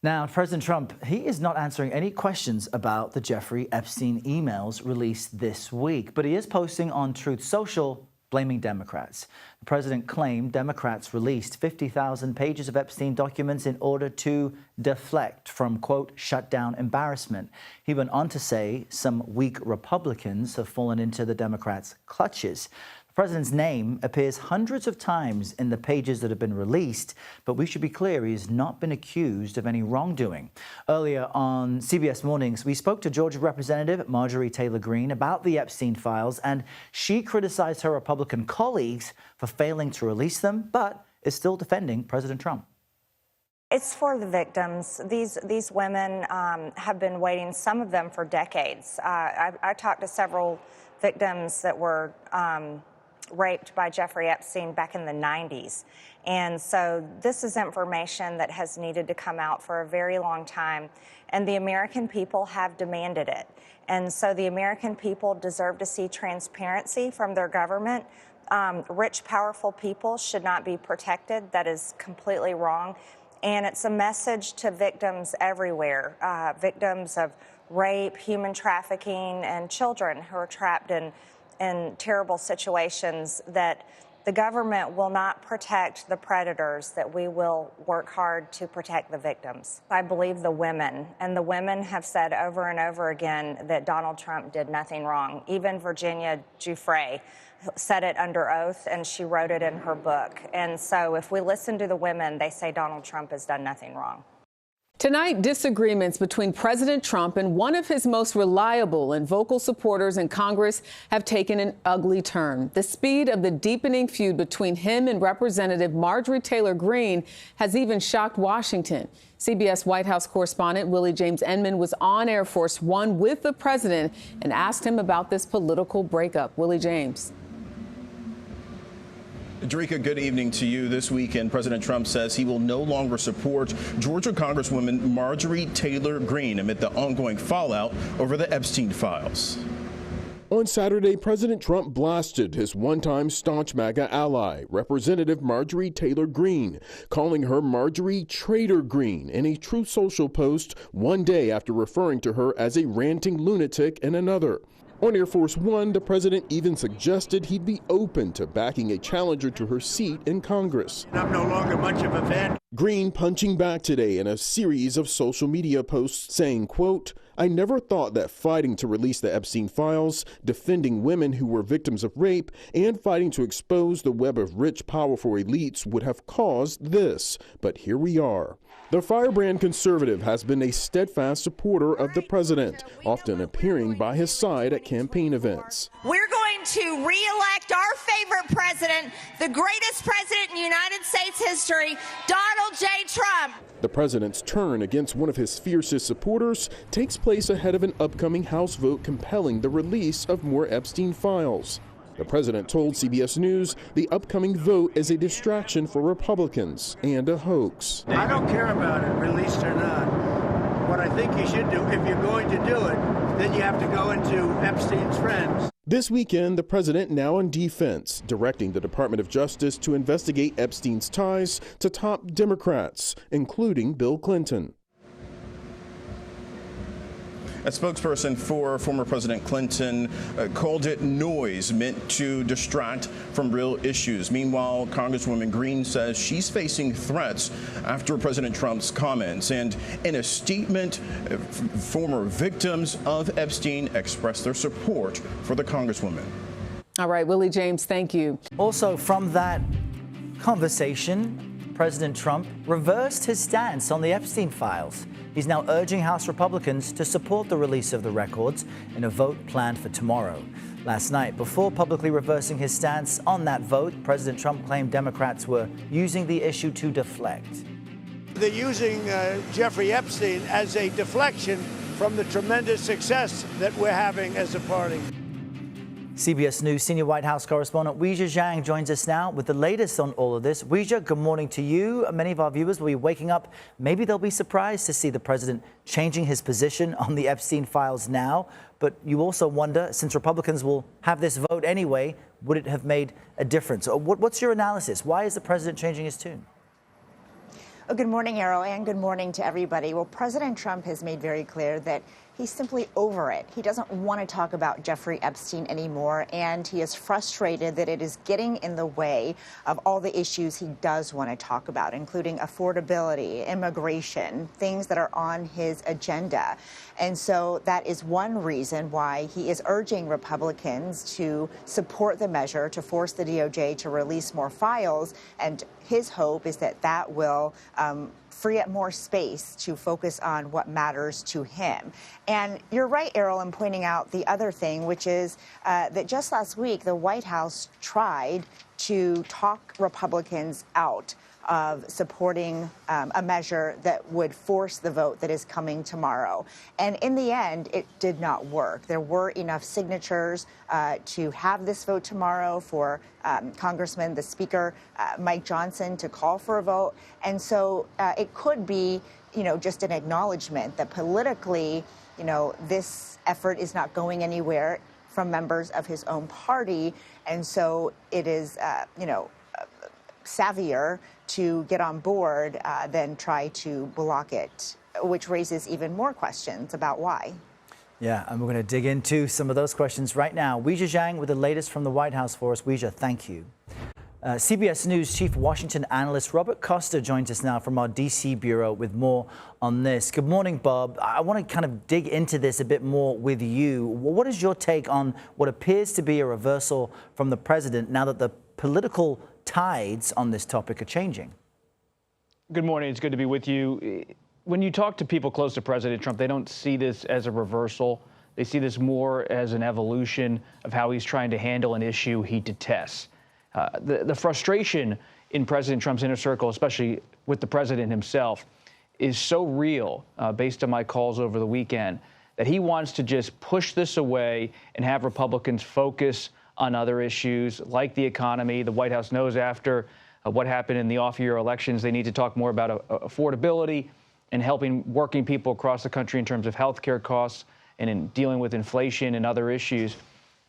Now, President Trump, he is not answering any questions about the Jeffrey Epstein emails released this week, but he is posting on Truth Social blaming Democrats. The president claimed Democrats released 50,000 pages of Epstein documents in order to deflect from, quote, shut down embarrassment. He went on to say some weak Republicans have fallen into the Democrats' clutches. The president's name appears hundreds of times in the pages that have been released, but we should be clear, he has not been accused of any wrongdoing. Earlier on CBS Mornings, we spoke to Georgia Representative Marjorie Taylor Greene about the Epstein files, and she criticized her Republican colleagues for failing to release them, but is still defending President Trump. It's for the victims. These women have been waiting, some of them for decades. I talked to several victims that were raped by Jeffrey Epstein back in the 90s. And so this is information that has needed to come out for a very long time, and the American people have demanded it. And so the American people deserve to see transparency from their government. Rich, powerful people should not be protected. That is completely wrong. And it's a message to victims everywhere, victims of rape, human trafficking, and children who are trapped in terrible situations, that the government will not protect the predators, that we will work hard to protect the victims. I believe the women, and the women have said over and over again that Donald Trump did nothing wrong. Even Virginia Giuffre said it under oath, and she wrote it in her book. And so if we listen to the women, they say Donald Trump has done nothing wrong. Tonight, disagreements between President Trump and one of his most reliable and vocal supporters in Congress have taken an ugly turn. The speed of the deepening feud between him and Representative Marjorie Taylor Greene has even shocked Washington. CBS White House correspondent Willie James Enman was on Air Force One with the president and asked him about this political breakup. Willie James. Drika, good evening to you. This weekend, President Trump says he will no longer support Georgia Congresswoman Marjorie Taylor Greene amid the ongoing fallout over the Epstein files. On Saturday, President Trump blasted his one-time staunch MAGA ally, Representative Marjorie Taylor Greene, calling her Marjorie Traitor Greene in a Truth Social post one day after referring to her as a ranting lunatic in another. On Air Force One, the president even suggested he'd be open to backing a challenger to her seat in Congress. I'm no longer much of a fan. Greene punching back today in a series of social media posts saying, quote, "I never thought that fighting to release the Epstein files, defending women who were victims of rape, and fighting to expose the web of rich, powerful elites would have caused this. But here we are." The firebrand conservative has been a steadfast supporter of the president, often appearing by his side at campaign events. We're going to re-elect our favorite president, the greatest president in United States history, Donald J. Trump. The president's turn against one of his fiercest supporters takes place ahead of an upcoming House vote compelling the release of more Epstein files. The president told CBS News the upcoming vote is a distraction for Republicans and a hoax. I don't care about it, released or not. What I think you should do, if you're going to do it, then you have to go into Epstein's friends. This weekend, the president now on defense, directing the Department of Justice to investigate Epstein's ties to top Democrats, including Bill Clinton. A spokesperson for former President Clinton called it noise meant to distract from real issues. Meanwhile, Congresswoman Greene says she's facing threats after President Trump's comments. And in a statement, former victims of Epstein expressed their support for the Congresswoman. All right, Willie James, thank you. Also, from that conversation, President Trump reversed his stance on the Epstein files. He's now urging House Republicans to support the release of the records in a vote planned for tomorrow. Last night, before publicly reversing his stance on that vote, President Trump claimed Democrats were using the issue to deflect. They're using Jeffrey Epstein as a deflection from the tremendous success that we're having as a party. CBS News senior White House correspondent Weijia Zhang joins us now with the latest on all of this. Weijia, good morning to you. Many of our viewers will be waking up. Maybe they'll be surprised to see the president changing his position on the Epstein files now. But you also wonder, since Republicans will have this vote anyway, would it have made a difference? Or what's your analysis? Why is the president changing his tune? Oh, good morning, Errol, and good morning to everybody. Well, President Trump has made very clear that he's simply over it. He doesn't want to talk about Jeffrey Epstein anymore, and he is frustrated that it is getting in the way of all the issues he does want to talk about, including affordability, immigration, things that are on his agenda. And so that is one reason why he is urging Republicans to support the measure to force the DOJ to release more files. And his hope is that that will free up more space to focus on what matters to him. And you're right, Errol, in pointing out the other thing, which is that just last week, the White House tried to talk Republicans out of supporting a measure that would force the vote that is coming tomorrow. And in the end, it did not work. There were enough signatures to have this vote tomorrow for Congressman, the Speaker, Mike Johnson, to call for a vote. And so it could be, just an acknowledgement that politically, this effort is not going anywhere from members of his own party. And so it is, savvier to get on board than try to block it, which raises even more questions about why. Yeah, and we're going to dig into some of those questions right now. Weijia Zhang with the latest from the White House for us. Weijia, thank you. CBS News Chief Washington Analyst Robert Costa joins us now from our D.C. bureau with more on this. Good morning, Bob. I want to kind of dig into this a bit more with you. What is your take on what appears to be a reversal from the president now that the political tides on this topic are changing? Good morning. It's good to be with you. When you talk to people close to President Trump, they don't see this as a reversal. They see this more as an evolution of how he's trying to handle an issue he detests. The frustration in President Trump's inner circle, especially with the president himself, is so real, based on my calls over the weekend, that he wants to just push this away and have Republicans focus on other issues like the economy. The White House knows after what happened in the off-year elections, they need to talk more about affordability and helping working people across the country in terms of health care costs and in dealing with inflation and other issues.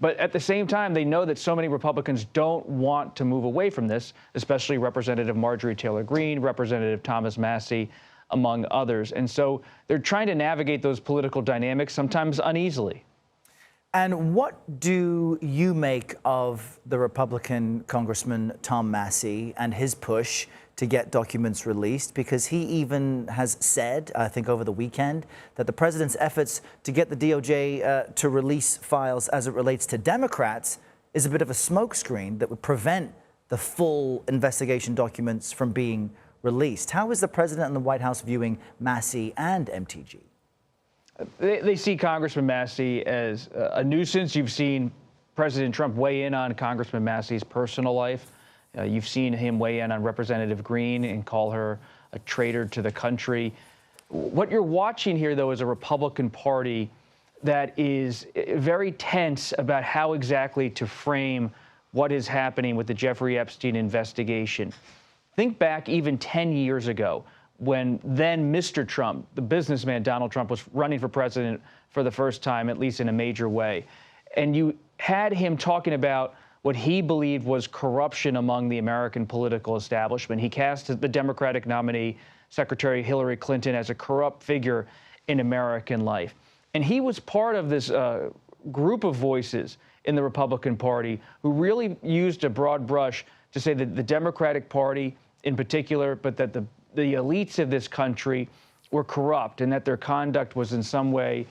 But at the same time, they know that so many Republicans don't want to move away from this, especially Representative Marjorie Taylor Greene, Representative Thomas Massie, among others. And so they're trying to navigate those political dynamics, sometimes uneasily. And what do you make of the Republican Congressman Tom Massie and his push to get documents released? Because he even has said, I think over the weekend, that the president's efforts to get the DOJ to release files as it relates to Democrats is a bit of a smokescreen that would prevent the full investigation documents from being released. How is the president and the White House viewing Massie and MTG? They see Congressman Massie as a nuisance. You've seen President Trump weigh in on Congressman Massie's personal life. You've seen him weigh in on Representative Greene and call her a traitor to the country. What you're watching here, though, is a Republican Party that is very tense about how exactly to frame what is happening with the Jeffrey Epstein investigation. Think back even 10 years ago, when then Mr. Trump, the businessman Donald Trump, was running for president for the first time, at least in a major way. And you had him talking about what he believed was corruption among the American political establishment. He cast the Democratic nominee, Secretary Hillary Clinton, as a corrupt figure in American life. And he was part of this group of voices in the Republican Party who really used a broad brush to say that the Democratic Party in particular, but that the elites of this country were corrupt and that their conduct was in some way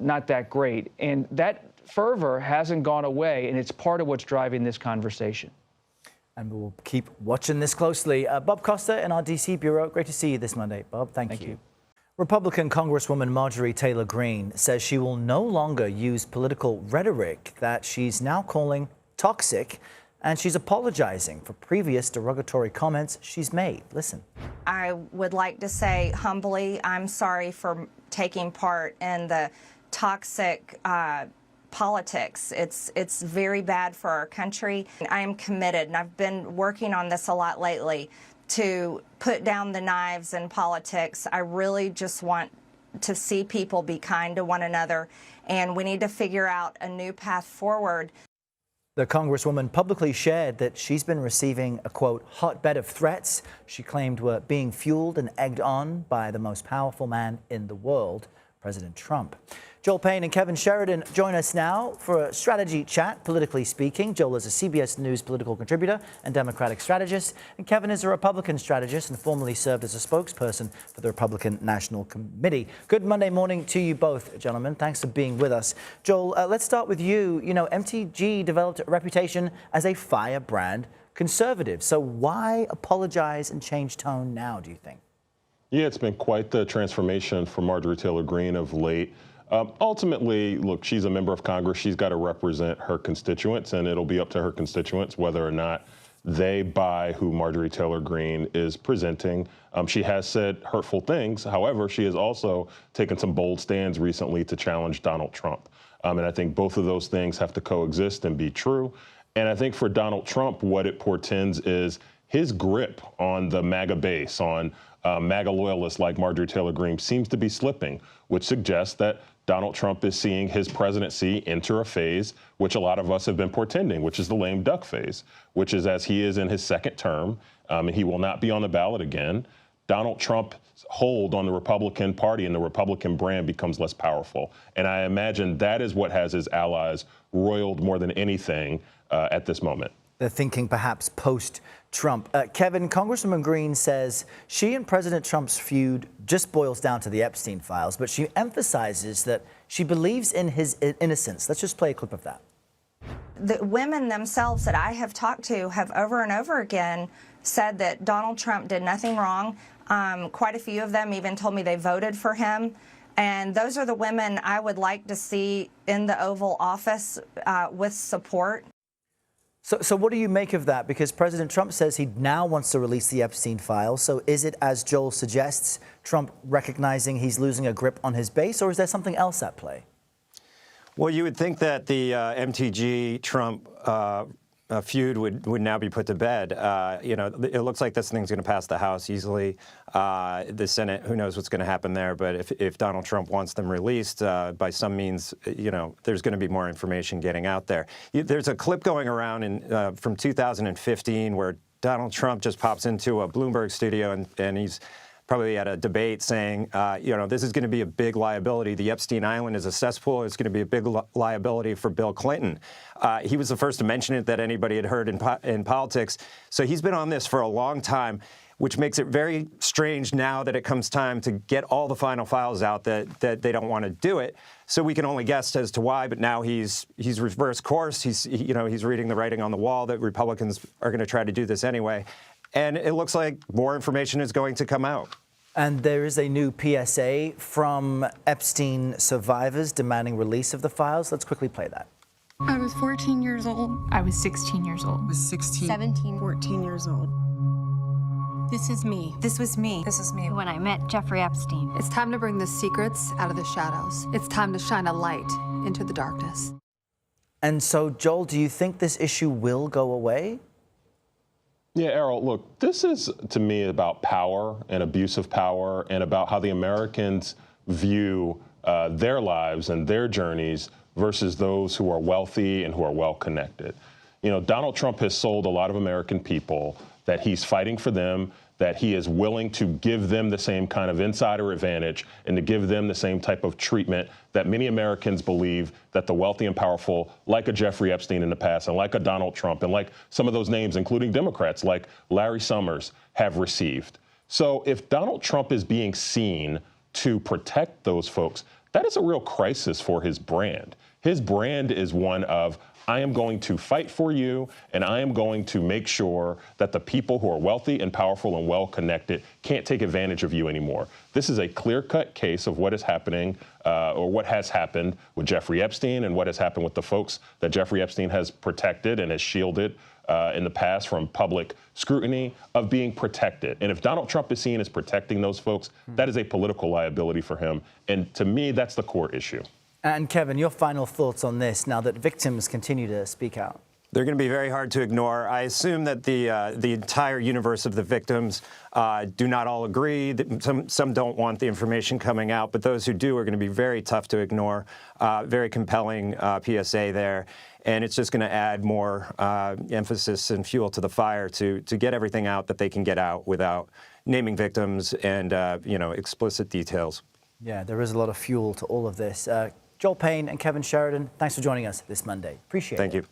not that great. And that fervor hasn't gone away, and it's part of what's driving this conversation. And we'll keep watching this closely. Bob Costa in our D.C. bureau. Great to see you this Monday, Bob. Thank you. Republican Congresswoman Marjorie Taylor Greene says she will no longer use political rhetoric that she's now calling toxic, and she's apologizing for previous derogatory comments she's made. Listen. I would like to say humbly, I'm sorry for taking part in the toxic politics. It's very bad for our country. I am committed, and I've been working on this a lot lately, to put down the knives in politics. I really just want to see people be kind to one another, and we need to figure out a new path forward. The congresswoman publicly shared that she's been receiving a, quote, hotbed of threats she claimed were being fueled and egged on by the most powerful man in the world, President Trump. Joel Payne and Kevin Sheridan join us now for a strategy chat, politically speaking. Joel is a CBS News political contributor and Democratic strategist, and Kevin is a Republican strategist and formerly served as a spokesperson for the Republican National Committee. Good Monday morning to you both, gentlemen. Thanks for being with us. Joel, let's start with you. You know, MTG developed a reputation as a firebrand conservative. So why apologize and change tone now, do you think? Yeah, it's been quite the transformation for Marjorie Taylor Greene of late. Ultimately, look, she's a member of Congress. She's got to represent her constituents, and it'll be up to her constituents whether or not they buy who Marjorie Taylor Greene is presenting. She has said hurtful things. However, she has also taken some bold stands recently to challenge Donald Trump. And I think both of those things have to coexist and be true. And I think for Donald Trump, what it portends is his grip on the MAGA base, on MAGA loyalists like Marjorie Taylor Greene, seems to be slipping, which suggests that Donald Trump is seeing his presidency enter a phase which a lot of us have been portending, which is the lame duck phase, which is as he is in his second term, and he will not be on the ballot again. Donald Trump's hold on the Republican Party and the Republican brand becomes less powerful. And I imagine that is what has his allies roiled more than anything at this moment. They're thinking perhaps post-Trump. Kevin, Congresswoman Greene says she and President Trump's feud just boils down to the Epstein files, but she emphasizes that she believes in his innocence. Let's just play a clip of that. The women themselves that I have talked to have over and over again said that Donald Trump did nothing wrong. Quite a few of them even told me they voted for him. And those are the women I would like to see in the Oval Office with support. So what do you make of that? Because President Trump says he now wants to release the Epstein files. So is it, as Joel suggests, Trump recognizing he's losing a grip on his base, or is there something else at play? Well, you would think that the MTG-Trump feud would now be put to bed. You know, it looks like this thing's going to pass the House easily. The Senate, who knows what's going to happen there. But if Donald Trump wants them released by some means, you know, there's going to be more information getting out there. There's a clip going around from 2015 where Donald Trump just pops into a Bloomberg studio and he's probably at a debate saying, you know, this is going to be a big liability. The Epstein Island is a cesspool. It's going to be a big liability for Bill Clinton. He was the first to mention it that anybody had heard in politics. So he's been on this for a long time, which makes it very strange now that it comes time to get all the final files out that they don't want to do it. So we can only guess as to why, but now he's reversed course. He's reading the writing on the wall that Republicans are going to try to do this anyway. And it looks like more information is going to come out. And there is a new PSA from Epstein survivors demanding release of the files. Let's quickly play that. I was 14 years old. I was 16 years old. I was 16. 17. 14 years old. This is me. This was me. This is me. When I met Jeffrey Epstein. It's time to bring the secrets out of the shadows. It's time to shine a light into the darkness. And so, Joel, do you think this issue will go away? Yeah, Errol, look, this is, to me, about power and abuse of power and about how the Americans view their lives and their journeys versus those who are wealthy and who are well-connected. You know, Donald Trump has sold a lot of American people that he's fighting for them, that he is willing to give them the same kind of insider advantage and to give them the same type of treatment that many Americans believe that the wealthy and powerful, like a Jeffrey Epstein in the past and like a Donald Trump and like some of those names, including Democrats like Larry Summers, have received. So if Donald Trump is being seen to protect those folks, that is a real crisis for his brand. His brand is one of, I am going to fight for you, and I am going to make sure that the people who are wealthy and powerful and well-connected can't take advantage of you anymore. This is a clear-cut case of what is happening or what has happened with Jeffrey Epstein and what has happened with the folks that Jeffrey Epstein has protected and has shielded in the past from public scrutiny of being protected. And if Donald Trump is seen as protecting those folks, that is a political liability for him. And to me, that's the core issue. And Kevin, your final thoughts on this now that victims continue to speak out? They're going to be very hard to ignore. I assume that the entire universe of the victims do not all agree. Some don't want the information coming out, but those who do are going to be very tough to ignore. Very compelling PSA there, and it's just going to add more emphasis and fuel to the fire to get everything out that they can get out without naming victims and explicit details. Yeah, there is a lot of fuel to all of this. Joel Payne and Kevin Sheridan, thanks for joining us this Monday. Appreciate it. Thank you.